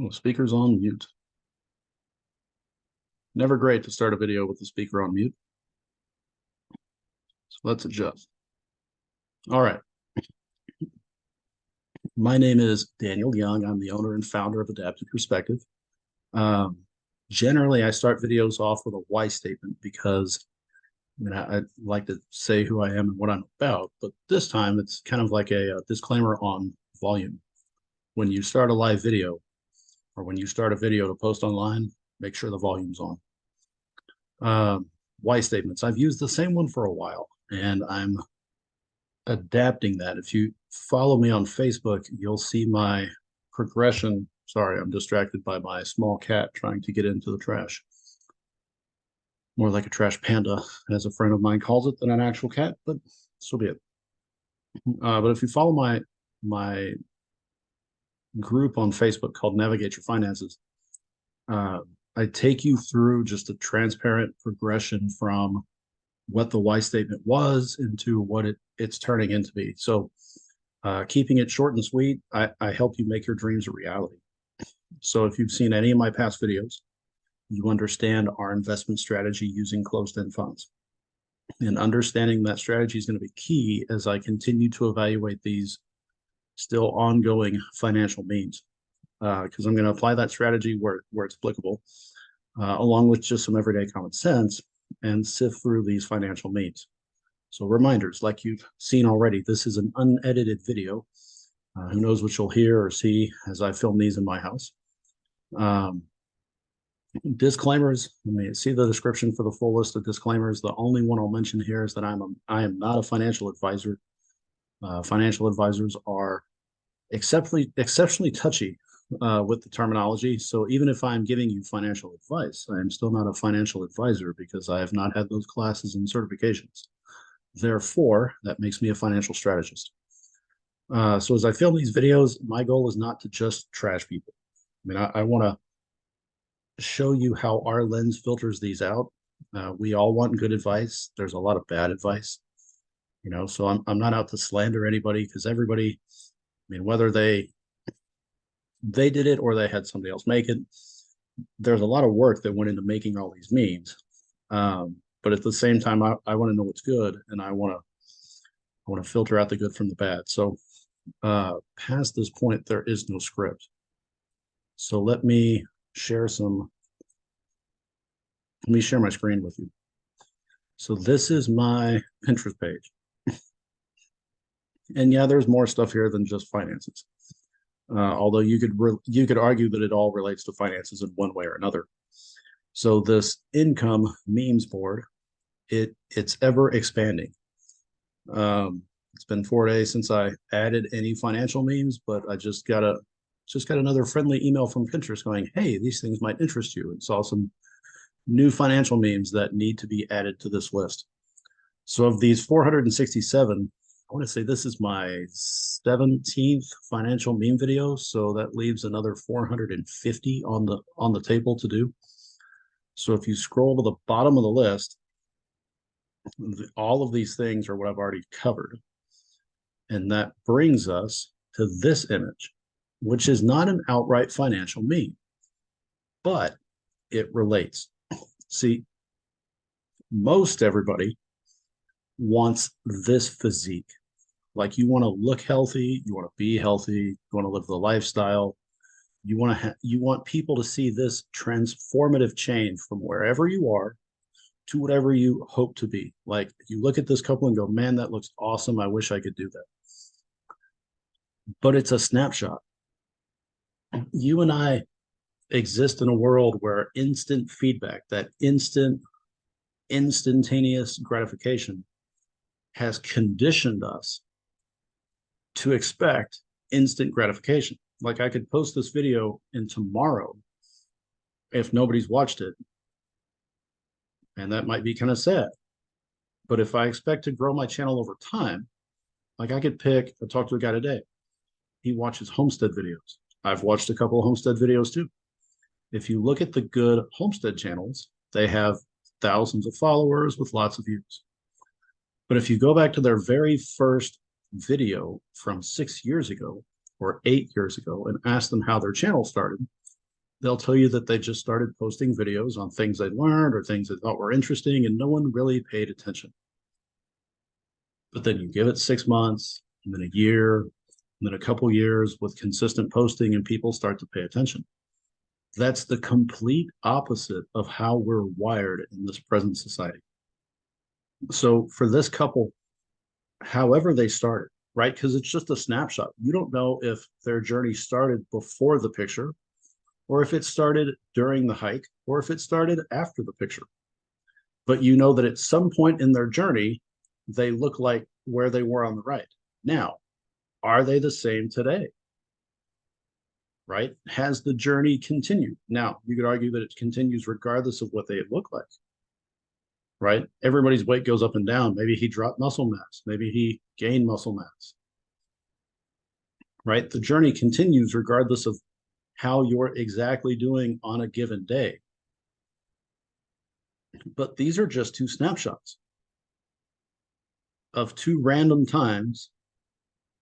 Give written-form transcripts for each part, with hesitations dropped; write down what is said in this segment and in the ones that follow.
Oh, speaker's on mute. Never great to start a video with the speaker on mute. So let's adjust. All right. My name is Daniel Young. I'm the owner and founder of Adaptive Perspective. Um, Generally, I start videos off with a why statement because I like to say who I am and what I'm about. But this time, it's kind of like a disclaimer on volume. When you start a live video or when you start a video to post online, make sure the volume's on. Why statements. I've used the same one for a while, and I'm adapting that. If you follow me on Facebook, you'll see my progression. Sorry, I'm distracted by my small cat trying to get into the trash. More like a trash panda, as a friend of mine calls it, than an actual cat, but so be it. But if you follow my group on Facebook called Navigate Your Finances, I take you through just a transparent progression from what the why statement was into what it's turning into be. So keeping it short and sweet, I help you make your dreams a reality. So if you've seen any of my past videos, you understand our investment strategy using closed-end funds. And understanding that strategy is going to be key as I continue to evaluate these still ongoing financial means, because I'm going to apply that strategy where it's applicable, along with just some everyday common sense, and sift through these financial means. So reminders, like you've seen already, this is an unedited video. Who knows what you'll hear or see as I film these in my house. Disclaimers, let me see the description for the full list of disclaimers. The only one I'll mention here is that I am not a financial advisor. Financial advisors are exceptionally touchy with the terminology. So even if I'm giving you financial advice, I am still not a financial advisor because I have not had those classes and certifications. Therefore, that makes me a financial strategist. So as I film these videos, my goal is not to just trash people. I mean, I want to show you how our lens filters these out. We all want good advice. There's a lot of bad advice, so I'm not out to slander anybody, because everybody, I mean, whether they did it or they had somebody else make it, there's a lot of work that went into making all these memes. But at the same time, I want to know what's good, and I want to filter out the good from the bad. So past this point, there is no script. So let me share my screen with you. So this is my Pinterest page. And yeah, there's more stuff here than just finances. Although you could argue that it all relates to finances in one way or another. So this income memes board, it's ever expanding. It's been 4 days since I added any financial memes, but I just got another friendly email from Pinterest going, hey, these things might interest you, and saw some new financial memes that need to be added to this list. So of these 467, I want to say this is my 17th financial meme video. So that leaves another 450 on the table to do. So if you scroll to the bottom of the list, all of these things are what I've already covered. And that brings us to this image, which is not an outright financial meme, but it relates. See, most everybody wants this physique. Like, you want to look healthy, you want to be healthy, you want to live the lifestyle. You want people to see this transformative change from wherever you are to whatever you hope to be. Like, you look at this couple and go, man, that looks awesome. I wish I could do that. But it's a snapshot. You and I exist in a world where instant feedback, that instantaneous gratification, has conditioned us to expect instant gratification. Like, I could post this video in tomorrow if nobody's watched it, and that might be kind of sad. But if I expect to grow my channel over time, like, I talked to a guy today. He watches homestead videos. I've watched a couple of homestead videos too. If you look at the good homestead channels, they have thousands of followers with lots of views. But if you go back to their very first video from 6 years ago or 8 years ago and ask them how their channel started, They'll tell you that they just started posting videos on things they learned or things they thought were interesting, and no one really paid attention. But then you give it 6 months, and then a year, and then a couple years with consistent posting, and people start to pay attention. That's the complete opposite of how we're wired in this present society. So for this couple, however they started, right? Because it's just a snapshot. You don't know if their journey started before the picture, or if it started during the hike, or if it started after the picture. But you know that at some point in their journey, they look like where they were on the right. Now, are they the same today? Right? Has the journey continued? Now, you could argue that it continues regardless of what they look like, right? Everybody's weight goes up and down. Maybe he dropped muscle mass. Maybe he gained muscle mass, right? The journey continues regardless of how you're exactly doing on a given day. But these are just two snapshots of two random times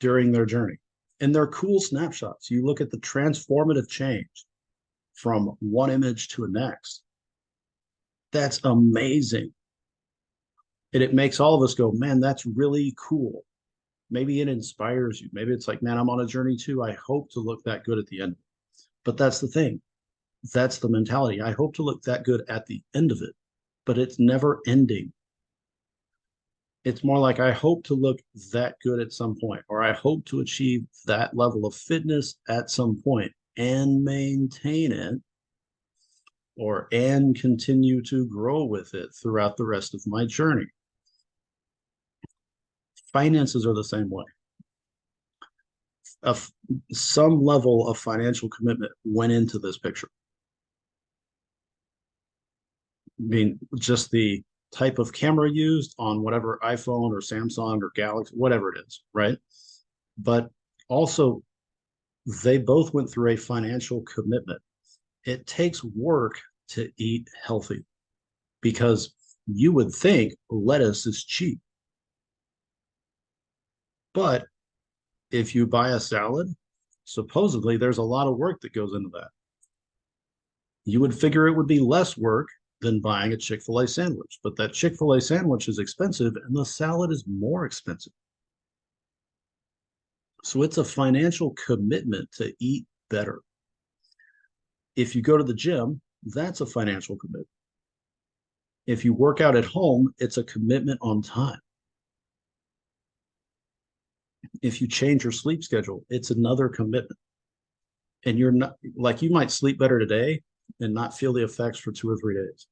during their journey. And they're cool snapshots. You look at the transformative change from one image to the next. That's amazing. And it makes all of us go, man, that's really cool. Maybe it inspires you. Maybe it's like, man, I'm on a journey too. I hope to look that good at the end. But that's the thing. That's the mentality. I hope to look that good at the end of it, but it's never ending. It's more like I hope to look that good at some point, or I hope to achieve that level of fitness at some point and maintain it, and continue to grow with it throughout the rest of my journey. Finances are the same way. Some level of financial commitment went into this picture. I mean, just the type of camera used on whatever iPhone or Samsung or Galaxy, whatever it is, right? But also, they both went through a financial commitment. It takes work to eat healthy because you would think lettuce is cheap. But if you buy a salad, supposedly there's a lot of work that goes into that. You would figure it would be less work than buying a Chick-fil-A sandwich, but that Chick-fil-A sandwich is expensive and the salad is more expensive. So it's a financial commitment to eat better. If you go to the gym, that's a financial commitment. If you work out at home, it's a commitment on time. If you change your sleep schedule, it's another commitment. And you're not like you might sleep better today and not feel the effects for 2 or 3 days.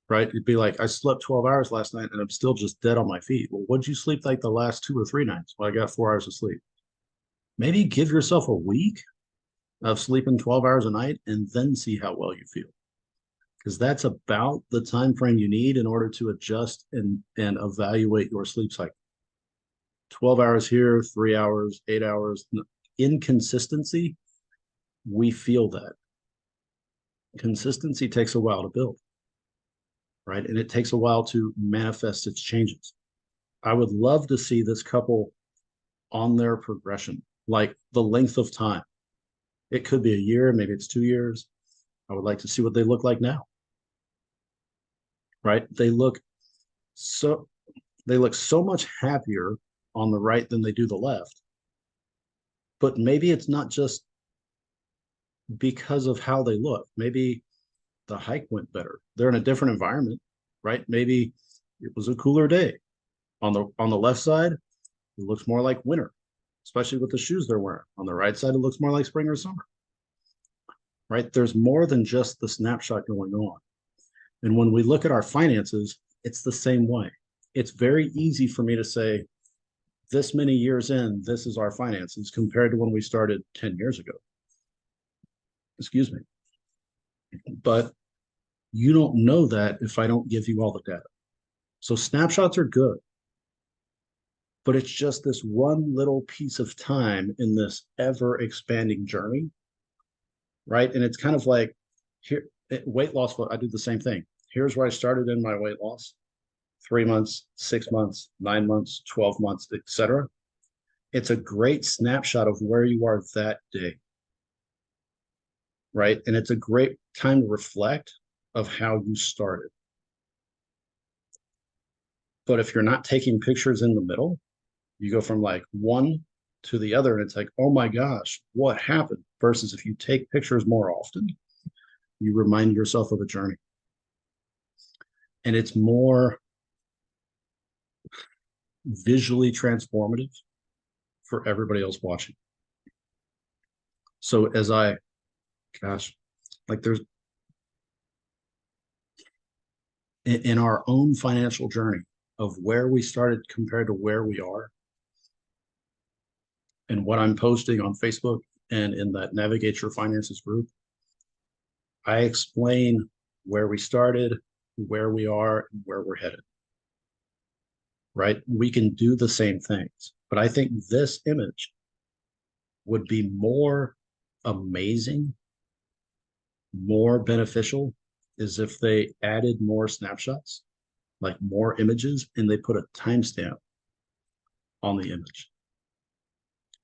Right? It'd be like, I slept 12 hours last night and I'm still just dead on my feet. Well, what'd you sleep like the last 2 or 3 nights? Well, I got 4 hours of sleep. Maybe give yourself a week of sleeping 12 hours a night and then see how well you feel. Because that's about the time frame you need in order to adjust and evaluate your sleep cycle. 12 hours here, 3 hours, 8 hours. Inconsistency, we feel that. Consistency takes a while to build, right? And it takes a while to manifest its changes. I would love to see this couple on their progression, like the length of time. It could be a year, maybe it's 2 years. I would like to see what they look like now, right? So they look so much happier on the right than they do the left. But maybe it's not just because of how they look. Maybe the hike went better. They're in a different environment, right? Maybe it was a cooler day. On the left side, it looks more like winter, especially with the shoes they're wearing. On the right side, it looks more like spring or summer. Right? There's more than just the snapshot going on. And when we look at our finances, it's the same way. It's very easy for me to say, this many years in, this is our finances compared to when we started 10 years ago. Excuse me. But you don't know that if I don't give you all the data. So snapshots are good, but it's just this one little piece of time in this ever expanding journey, right? And it's kind of like here, weight loss, I do the same thing. Here's where I started in my weight loss, 3 months, 6 months, 9 months, 12 months, etc. It's a great snapshot of where you are that day. right? And it's a great time to reflect of how you started. But if you're not taking pictures in the middle, you go from like one to the other, and it's like, oh my gosh, what happened? Versus if you take pictures more often, you remind yourself of the journey. And it's more visually transformative for everybody else watching. So as I, gosh, like there's in our own financial journey of where we started compared to where we are, and what I'm posting on Facebook and in that Navigate Your Finances group, I explain where we started, where we are, and where we're headed. Right? We can do the same things, but I think this image would be more amazing, more beneficial, is if they added more snapshots, like more images, and they put a timestamp on the image.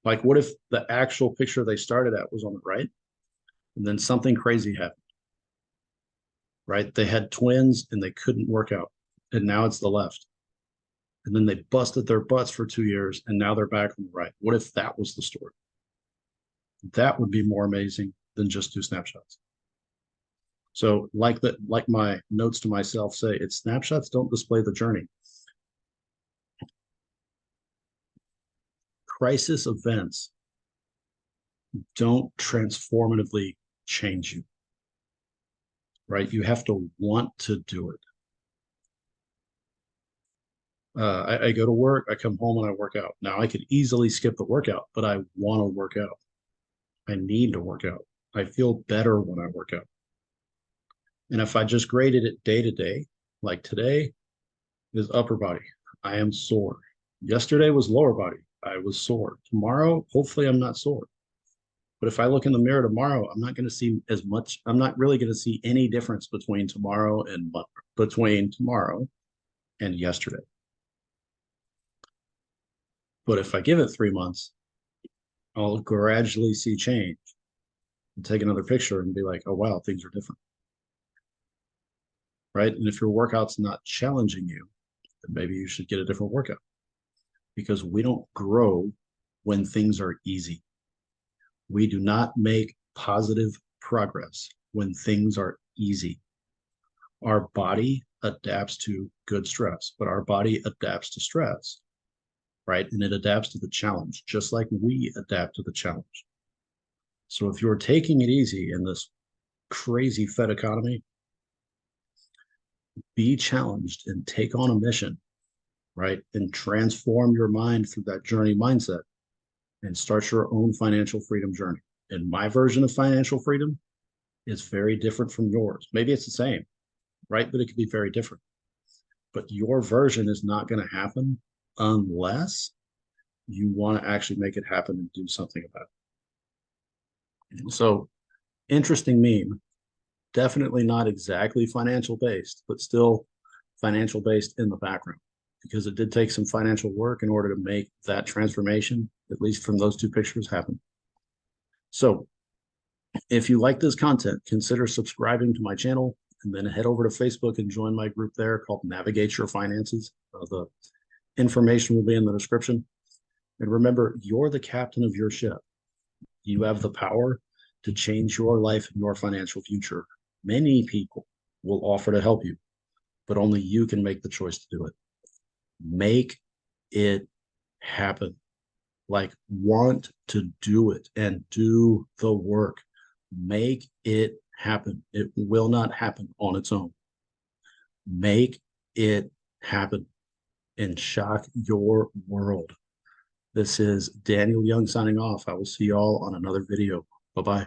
Like, what if the actual picture they started at was on the right, and then something crazy happened, right? They had twins and they couldn't work out, and now it's the left. And then they busted their butts for 2 years, and now they're back on the right. What if that was the story? That would be more amazing than just 2 snapshots. So, like that, like my notes to myself say, it's snapshots don't display the journey. Crisis events don't transformatively change you, right? You have to want to do it. I go to work, I come home and I work out. Now I could easily skip the workout, but I want to work out. I need to work out. I feel better when I work out. And if I just graded it day to day, like today is upper body, I am sore. Yesterday was lower body, I was sore. Tomorrow, hopefully, I'm not sore. But if I look in the mirror tomorrow, I'm not going to see as much. I'm not really going to see any difference between tomorrow and yesterday. But if I give it 3 months, I'll gradually see change and take another picture and be like, oh, wow, things are different. Right. And if your workout's not challenging you, then maybe you should get a different workout, because we don't grow when things are easy. We do not make positive progress when things are easy. Our body adapts to good stress, but our body adapts to stress, right? And it adapts to the challenge, just like we adapt to the challenge. So if you're taking it easy in this crazy Fed economy, be challenged and take on a mission, right? And transform your mind through that journey mindset and start your own financial freedom journey. And my version of financial freedom is very different from yours. Maybe it's the same, right? But it could be very different. But your version is not going to happen unless you want to actually make it happen and do something about it. So, interesting meme. Definitely not exactly financial based, but still financial based in the background, because it did take some financial work in order to make that transformation, at least from those 2 pictures, happen. So if you like this content, consider subscribing to my channel, and then head over to Facebook and join my group there called Navigate Your Finances. The information will be in the description. And remember, you're the captain of your ship. You have the power to change your life and your financial future. Many people will offer to help you, but only you can make the choice to do it. Make it happen. Like, want to do it and do the work. Make it happen. It will not happen on its own. Make it happen and shock your world. This is Daniel Young signing off. I will see y'all on another video. Bye-bye.